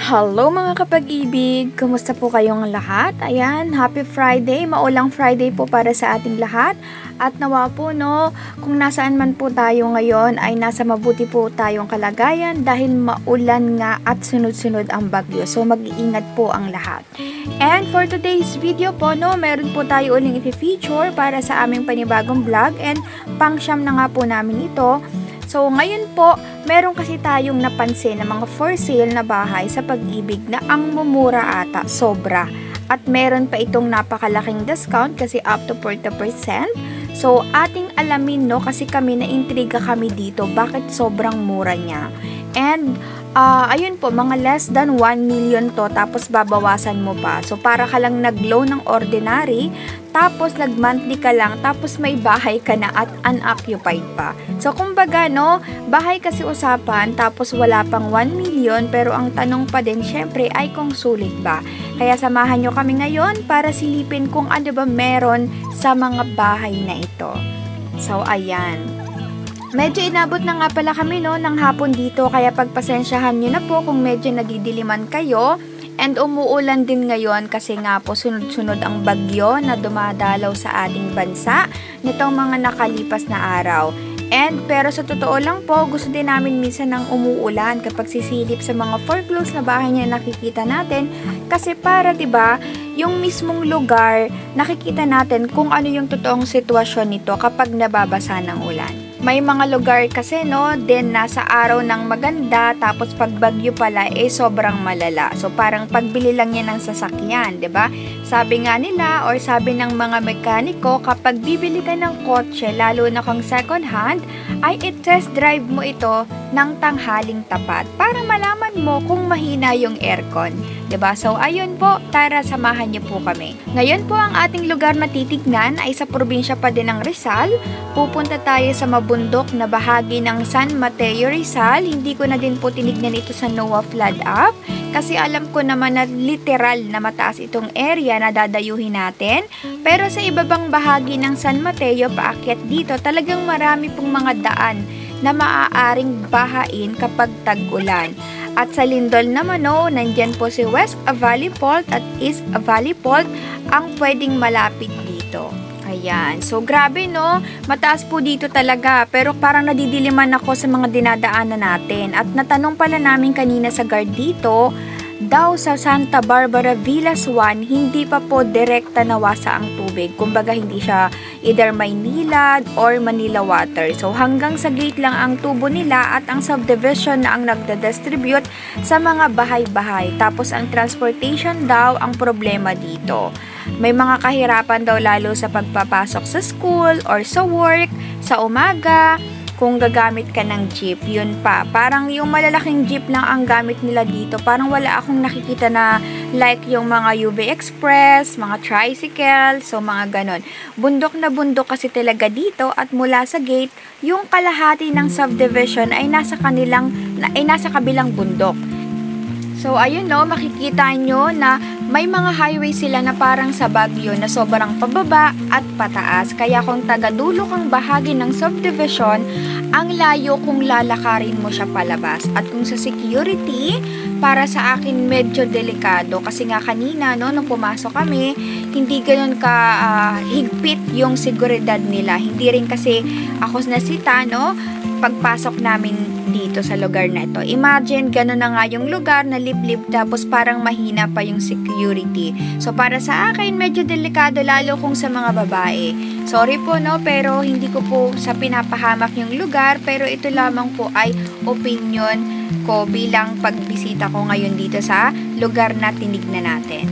Hello mga kapag-ibig! Kumusta po kayong lahat? Ayan, happy Friday! Maulang Friday po para sa ating lahat. At nawa po no, kung nasaan man po tayo ngayon ay nasa mabuti po tayong kalagayan dahil maulan nga at sunod-sunod ang bagyo. So mag-iingat po ang lahat. And for today's video po no, meron po tayo uling i-feature para sa aming panibagong vlog and pang-siyam na nga po namin ito. So, ngayon po, meron kasi tayong napansin na mga for sale na bahay sa Pag-ibig na ang mumura ata, sobra. At meron pa itong napakalaking discount kasi up to 40%. So, ating alamin no, kasi kami na-intriga kami dito, bakit sobrang mura niya. And, ayun po, mga less than 1 million to, tapos babawasan mo pa. So, para ka lang nag-loan ng ordinary, tapos nag-monthly ka lang, tapos may bahay ka na at unoccupied pa. So, kumbaga, no, bahay kasi usapan, tapos wala pang 1 million, pero ang tanong pa din, syempre, ay kung sulit ba. Kaya samahan nyo kami ngayon para silipin kung ano ba meron sa mga bahay na ito. So, ayan. Medyo inabot na nga pala kami no, ng hapon dito, kaya pagpasensyahan nyo na po kung medyo nadidiliman kayo. And umuulan din ngayon kasi nga po sunod-sunod ang bagyo na dumadalaw sa ating bansa nitong mga nakalipas na araw. And pero sa totoo lang po, gusto din namin minsan ng umuulan kapag sisilip sa mga foreclosed na bahay niya nakikita natin. Kasi para 'di ba, yung mismong lugar nakikita natin kung ano yung totoong sitwasyon nito kapag nababasa ng ulan. May mga lugar kasi no, din nasa araw ng maganda tapos pag bagyo pala sobrang malala. So parang pagbili lang yan ng sasakyan, 'di ba? Sabi nga nila or sabi ng mga mekaniko, kapag bibili ka ng kotse lalo na kung second hand, ay i-test drive mo ito ng tanghaling tapat para malaman mo kung mahina yung aircon. 'Di ba? So ayun po, tara samahan niyo po kami. Ngayon po ang ating lugar na titignan ay sa probinsya pa din ng Rizal. Pupunta tayo sa mabundok na bahagi ng San Mateo, Rizal. Hindi ko na din po tinignan ito sa NOAA Flood App kasi alam ko naman na literal na mataas itong area na dadayuhin natin. Pero sa ibabang bahagi ng San Mateo paakyat dito, talagang marami pong mga daan na maaaring bahain kapag tag-ulan. At sa Lindol naman no, nandyan po si West Valley Fault at East Valley Fault ang pwedeng malapit dito. Ayan. So, grabe no. Mataas po dito talaga. Pero parang nadidiliman ako sa mga dinadaanan natin. At natanong pala namin kanina sa guard dito, daw sa Santa Barbara Villas 1, hindi pa po direkta nawasa ang tubig. Kumbaga, hindi siya either Maynila or Manila Water. So, hanggang sa gate lang ang tubo nila at ang subdivision na ang nagda-distribute sa mga bahay-bahay. Tapos, ang transportation daw ang problema dito. May mga kahirapan daw lalo sa pagpapasok sa school or sa work, sa umaga, kung gagamit ka ng jeep, yun pa. Parang yung malalaking jeep lang ang gamit nila dito. Parang wala akong nakikita na like yung mga UV Express, mga tricycle, so mga ganon. Bundok na bundok kasi talaga dito at mula sa gate, yung kalahati ng subdivision ay nasa kabilang bundok. So, ayun no, makikita nyo na may mga highway sila na parang sa Baguio na sobrang pababa at pataas. Kaya kung taga-dulo kang bahagi ng subdivision, ang layo kung lalakarin mo siya palabas. At kung sa security, para sa akin medyo delikado. Kasi nga kanina, no, nung pumasok kami, hindi ganun ka higpit yung seguridad nila. Hindi rin kasi ako nasita, no, pagpasok namin dito sa lugar na ito. Imagine, gano'n na nga yung lugar na liblib tapos parang mahina pa yung security. So, para sa akin, medyo delikado lalo kung sa mga babae. Sorry po, no, pero hindi ko po sa pinapahamak yung lugar, pero ito lamang po ay opinion ko bilang pagbisita ko ngayon dito sa lugar na tinignan natin.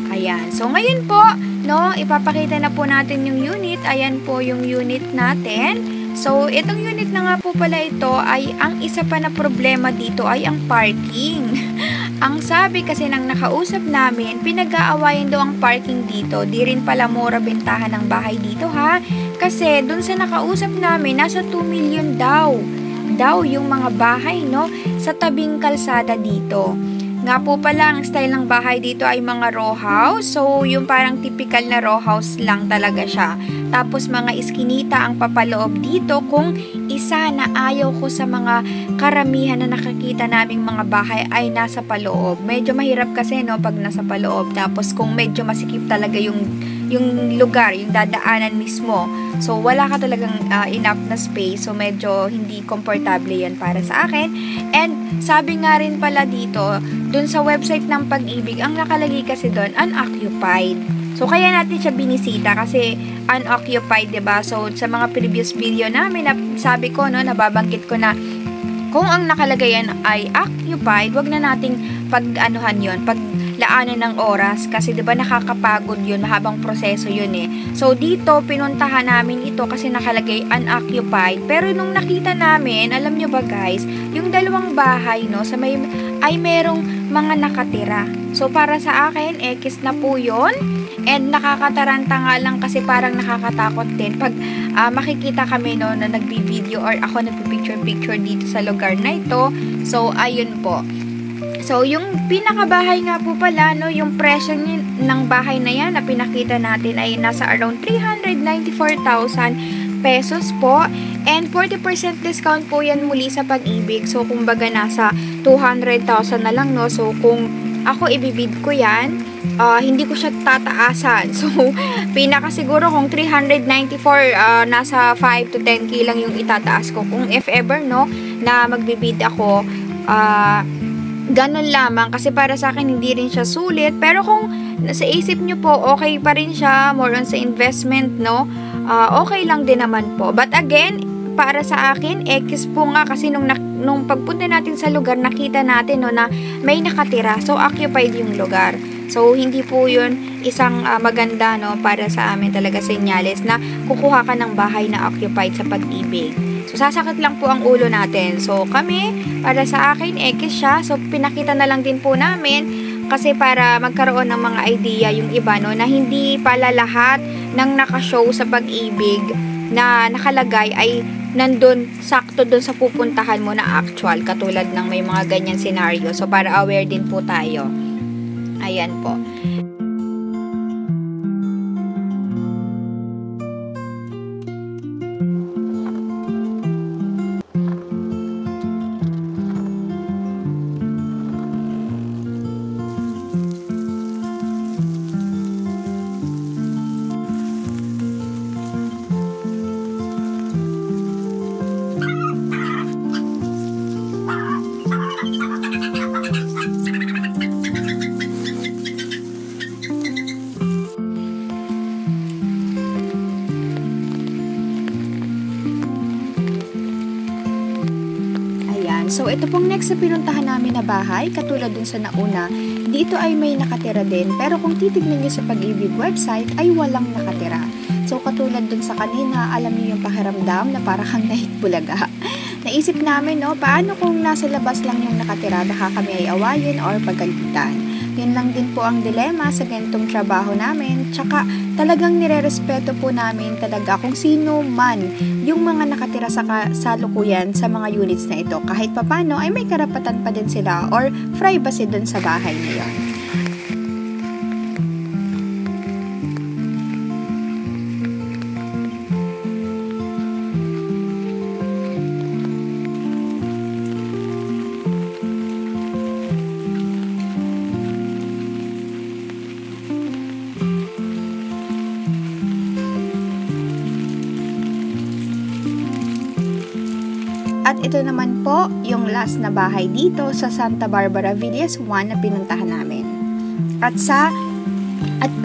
Ayan. So, ngayon po, no, ipapakita na po natin yung unit. Ayan po yung unit natin. So, itong unit na nga po pala ito ay ang isa pa na problema dito ay ang parking. Ang sabi kasi ng nakausap namin, pinag-aawayan daw ang parking dito. Di rin pala mura bentahan ng bahay dito ha. Kasi dun sa nakausap namin, nasa 2 million daw yung mga bahay no sa tabing kalsada dito. Nga po pala, ang style ng bahay dito ay mga row house. So, yung parang typical na row house lang talaga siya. Tapos, mga iskinita ang papaloob dito kung isa na ayaw ko sa mga karamihan na nakakita naming mga bahay ay nasa paloob. Medyo mahirap kasi, no, pag nasa paloob. Tapos, kung medyo masikip talaga yung lugar, yung dadaanan mismo. So, wala ka talagang enough na space. So, medyo hindi komportable yan para sa akin. And, sabi nga rin pala dito, dun sa website ng Pag-ibig, ang nakalagay kasi dun, unoccupied. So, kaya natin siya binisita kasi unoccupied, diba? So, sa mga previous video namin, sabi ko, no, nababanggit ko na kung ang nakalagayan ay occupied, wag na nating pag-anuhan yon, paglaanan ng oras kasi 'di ba nakakapagod 'yun, mahabang proseso 'yun eh. So dito pinuntahan namin ito kasi nakalagay unoccupied. Pero nung nakita namin, alam nyo ba guys, yung dalawang bahay no sa may ay merong mga nakatira. So para sa akin, X na po 'yon. And nakakataranta nga lang kasi parang nakakatakot din pag makikita kami no na nagbi-video or ako nagpi-picture dito sa lugar na ito. So ayun po. So yung pinakabahay nga po pala no, yung presyo ng bahay na yan na pinakita natin ay nasa around 394,000 pesos po. And 40% discount po yan muli sa Pag-ibig. So kumbaga nasa 200,000 na lang no. So kung ako ibibid ko yan, hindi ko siya tataasan. So, pinakasiguro kung 394, nasa 5 to 10k lang yung itataas ko. Kung if ever, no, na magbibid ako, ganun lamang. Kasi para sa akin, hindi rin siya sulit. Pero kung sa isip nyo po, okay pa rin siya, more on sa investment, no, okay lang din naman po. But again, para sa akin, X po nga kasi nung pagpunta natin sa lugar, nakita natin no, na may nakatira. So, occupied yung lugar. So, hindi po yun isang maganda no, para sa amin talaga senyales na kukuha ka ng bahay na occupied sa Pag-ibig. So, sasakit lang po ang ulo natin. So, kami, para sa akin, X siya. So, pinakita na lang din po namin kasi para magkaroon ng mga idea yung iba no, na hindi pala lahat ng nakashow sa Pag-ibig na nakalagay ay nandun sakto dun sa pupuntahan mo na actual, katulad ng may mga ganyan scenario. So para aware din po tayo. Ayan po. So, ito pong next na pinuntahan namin na bahay, katulad dun sa nauna, dito ay may nakatira din. Pero kung titignan nyo sa Pag-ibig website, ay walang nakatira. So, katulad dun sa kanina, alam niyo yung pakiramdam na parang kang nahitbulaga. Naisip namin, no, paano kung nasa labas lang yung nakatira, baka kami ay awayin or pagalitan. Yun lang din po ang dilema sa ganitong trabaho namin. Tsaka talagang nirerespeto po namin talaga kung sino man yung mga nakatira sa kasalukuyan sa mga units na ito. Kahit papano ay may karapatan pa din sila or privacy dun sa bahay na yun. At ito naman po yung last na bahay dito sa Santa Barbara Villas 1 na pinuntahan namin. At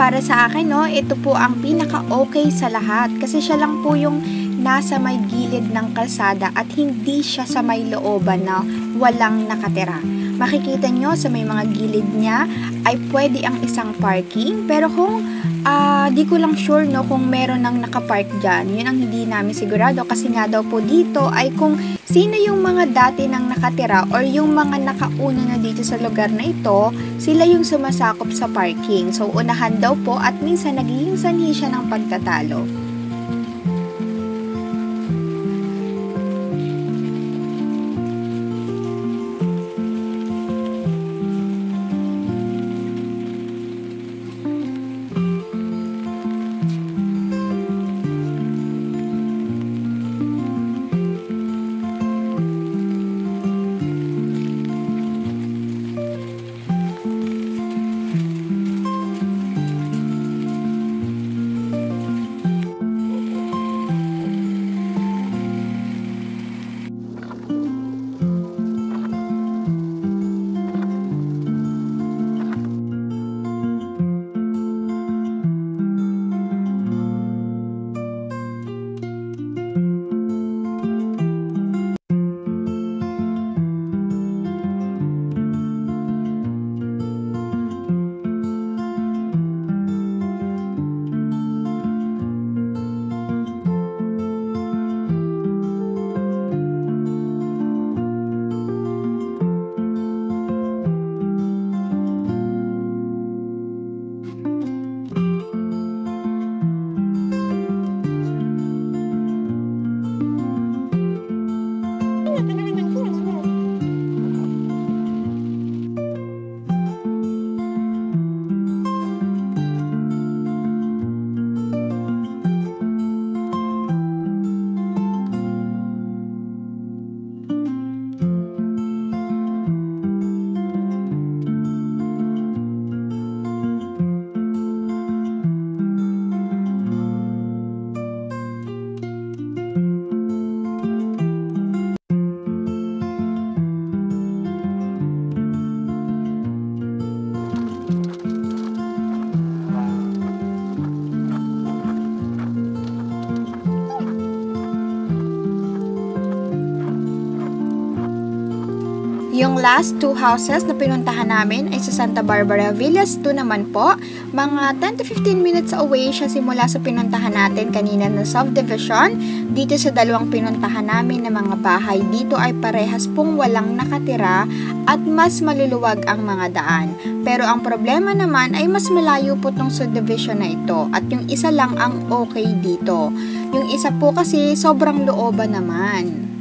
para sa akin, no, ito po ang pinaka-okay sa lahat kasi siya lang po yung nasa may gilid ng kalsada at hindi siya sa may looban na walang nakatira. Makikita nyo sa may mga gilid niya ay pwede ang isang parking, pero kung di ko lang sure no kung meron nang nakapark dyan. Yun ang hindi namin sigurado kasi nga daw po dito ay kung sino yung mga dati nang nakatira or yung mga nakauna na dito sa lugar na ito, sila yung sumasakop sa parking. So unahan daw po at minsan nagiging sanhi siya ng pagtatalo. Yung last 2 houses na pinuntahan namin ay sa Santa Barbara Villas 2 naman po. Mga 10 to 15 minutes away siya simula sa pinuntahan natin kanina na subdivision. Dito sa dalawang pinuntahan namin na mga bahay, dito ay parehas pong walang nakatira at mas maluluwag ang mga daan. Pero ang problema naman ay mas malayo po tong subdivision na ito at yung isa lang ang okay dito. Yung isa po kasi sobrang looban naman.